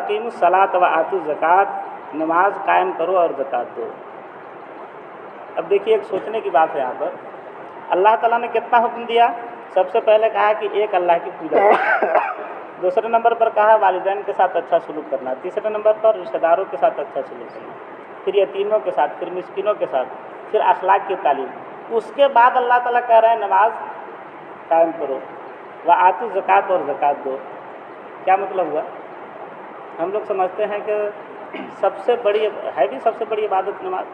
وَأَقِیمُوا الصَّلَاةَ وَآتُوا الزَّکَاۃَ، نماز قائم کرو اور زکوٰۃ دو۔ اب دیکھیے ایک سوچنے کی بات ہے یہاں پر، اللہ تعالیٰ نے کتنا حکم دیا؟ سب سے پہلے کہا کہ ایک اللہ کی پوجا کرو، دوسرے نمبر پر کہا والدین کے ساتھ اچھا سلوک کرنا، تیسرے نمبر پر رشتہ داروں کے ساتھ اچھا سلوک کرنا، پھر یتیموں کے ساتھ، پھر مسکینوں کے ساتھ، پھر اخلاق کی تعلیم۔ اس کے بعد اللہ تعالیٰ کہہ رہے ہیں نماز قائم کرو، وآتوا الزکاۃ اور زکوٰۃ دو۔ کیا مطلب ہوا؟ ہم لوگ سمجھتے ہیں کہ سب سے بڑی ہے بھی سب سے بڑی عبادت نماز،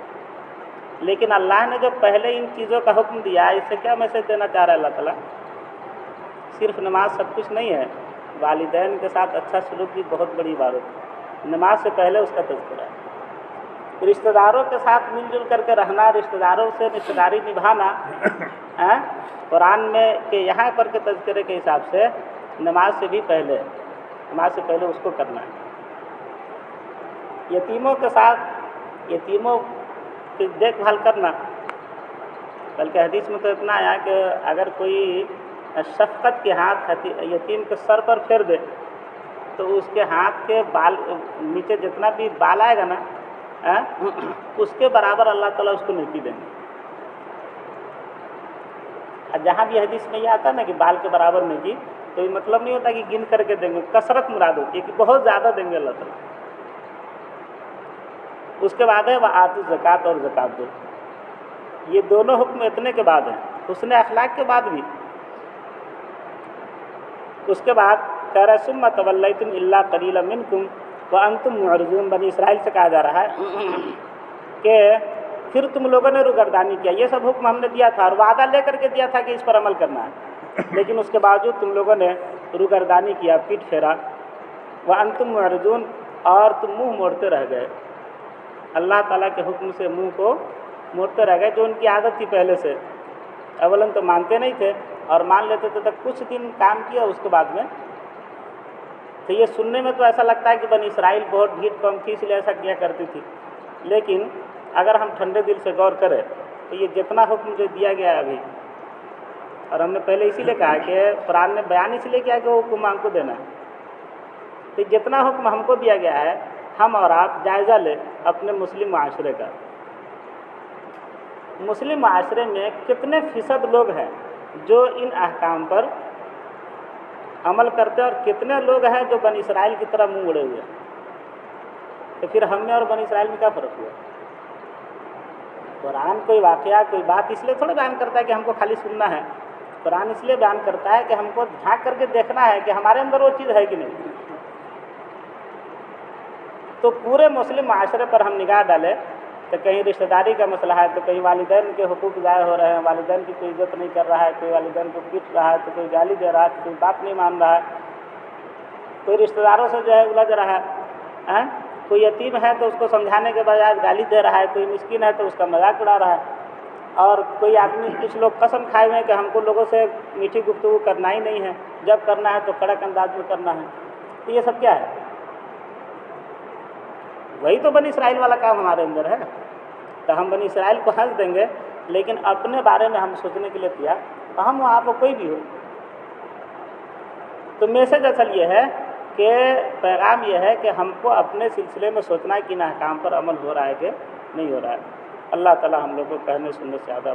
لیکن اللہ نے جو پہلے ان چیزوں کا حکم دیا ہے، اس سے کیا میسج دینا چاہ رہا ہے اللہ تعالیٰ؟ صرف نماز سب کچھ نہیں ہے، والدین کے ساتھ اچھا سلوک بھی بہت بڑی عبادت ہے، نماز سے پہلے اس کا تذکرہ ہے۔ رشتہ داروں کے ساتھ مل جل کر کے رہنا، رشتہ داروں سے رشتہ داری نبھانا، قرآن میں کہ یہاں پر کے تذکرے کے حساب سے نماز سے بھی پہلے، نماز سے پہلے اس کو کرنا ہے۔ یتیموں کے ساتھ، یتیموں کی دیکھ بھال کرنا، بلکہ حدیث میں تو اتنا آیا کہ اگر کوئی شفقت کے ہاتھ یتیم کے سر پر پھیر دے تو اس کے ہاتھ کے بال نیچے جتنا بھی بال آئے گا نا، اس کے برابر اللہ تعالیٰ اس کو نیکی دیں گے۔ جہاں بھی حدیث میں یہ آتا ہے نا کہ بال کے برابر نیکی، تو یہ مطلب نہیں ہوتا کہ گن کر کے دیں گے، کثرت مراد ہوتی ہے کہ بہت زیادہ دیں گے اللہ تعالیٰ۔ اس کے بعد ہے وآتوا الزکاۃ اور زکوٰۃ دو۔ یہ دونوں حکم اتنے کے بعد ہیں، حسن اخلاق کے بعد بھی۔ اس کے بعد کہہ رہا ہے ثم تولیتم الا قلیلا منکم وانتم معرضون، بنی اسرائیل سے کہا جا رہا ہے کہ پھر تم لوگوں نے روگردانی کیا۔ یہ سب حکم ہم نے دیا تھا اور وعدہ لے کر کے دیا تھا کہ اس پر عمل کرنا ہے، لیکن اس کے باوجود تم لوگوں نے روگردانی کیا، پیٹ پھیرا۔ وانتم معرضون، اور تم منہ موڑتے رہ گئے، اللہ تعالیٰ کے حکم سے منہ کو موڑتے رہ گئے، جو ان کی عادت تھی پہلے سے۔ اولاً تو مانتے نہیں تھے، اور مان لیتے تھے تو کچھ دن کام کیا، اس کے بعد میں تو یہ سننے میں تو ایسا لگتا ہے کہ بنی اسرائیل بہت ڈھیٹ قوم تھی اس لیے ایسا کیا کرتی تھی، لیکن اگر ہم ٹھنڈے دل سے غور کریں تو یہ جتنا حکم جو دیا گیا ہے ابھی، اور ہم نے پہلے اسی لیے کہا کہ قرآن نے بیان اس لیے کیا کہ وہ حکم ہم کو دینا ہے، تو جتنا حکم ہم کو دیا گیا ہے، ہم اور آپ جائزہ لیں اپنے مسلم معاشرے کا۔ مسلم معاشرے میں کتنے فیصد لوگ ہیں جو ان احکام پر عمل کرتے ہیں، اور کتنے لوگ ہیں جو بنی اسرائیل کی طرح منہ اڑے ہوئے ہیں؟ تو پھر ہم میں اور بنی اسرائیل میں کیا فرق ہوا؟ قرآن کوئی واقعہ، کوئی بات اس لیے تھوڑا بیان کرتا ہے کہ ہم کو خالی سننا ہے، قرآن اس لیے بیان کرتا ہے کہ ہم کو جھانک کر کے دیکھنا ہے کہ ہمارے اندر وہ چیز ہے کہ نہیں۔ تو پورے مسلم معاشرے پر ہم نگاہ ڈالیں تو کہیں رشتہ داری کا مسئلہ ہے، تو کہیں والدین کے حقوق ضائع ہو رہے ہیں، والدین کی کوئی عزت نہیں کر رہا ہے، کوئی والدین کو پیٹ رہا ہے، تو کوئی گالی دے رہا ہے، تو کوئی بات نہیں مان رہا ہے، کوئی رشتہ داروں سے جو ہے الجھ رہا ہے، کوئی یتیم ہے تو اس کو سمجھانے کے بجائے گالی دے رہا ہے، کوئی مسکین ہے تو اس کا مذاق اڑا رہا ہے، اور کوئی آدمی، کچھ لوگ قسم کھائے ہوئے ہیں کہ ہم کو لوگوں سے میٹھی گفتگو کرنا ہی نہیں ہے، جب کرنا ہے تو کڑک انداز میں کرنا ہے۔ تو یہ سب کیا ہے؟ وہی تو بنی اسرائیل والا کام ہمارے اندر ہے۔ تو ہم بنی اسرائیل کو ہنس دیں گے، لیکن اپنے بارے میں ہم سوچنے کے لیے تیار، تو ہم آپ کو کوئی بھی ہو۔ تو میسج اصل یہ ہے کہ پیغام یہ ہے کہ ہم کو اپنے سلسلے میں سوچنا ہے کہ ان احکام پر عمل ہو رہا ہے کہ نہیں ہو رہا ہے۔ اللہ تعالی ہم لوگ کو کہنے سننے سے زیادہ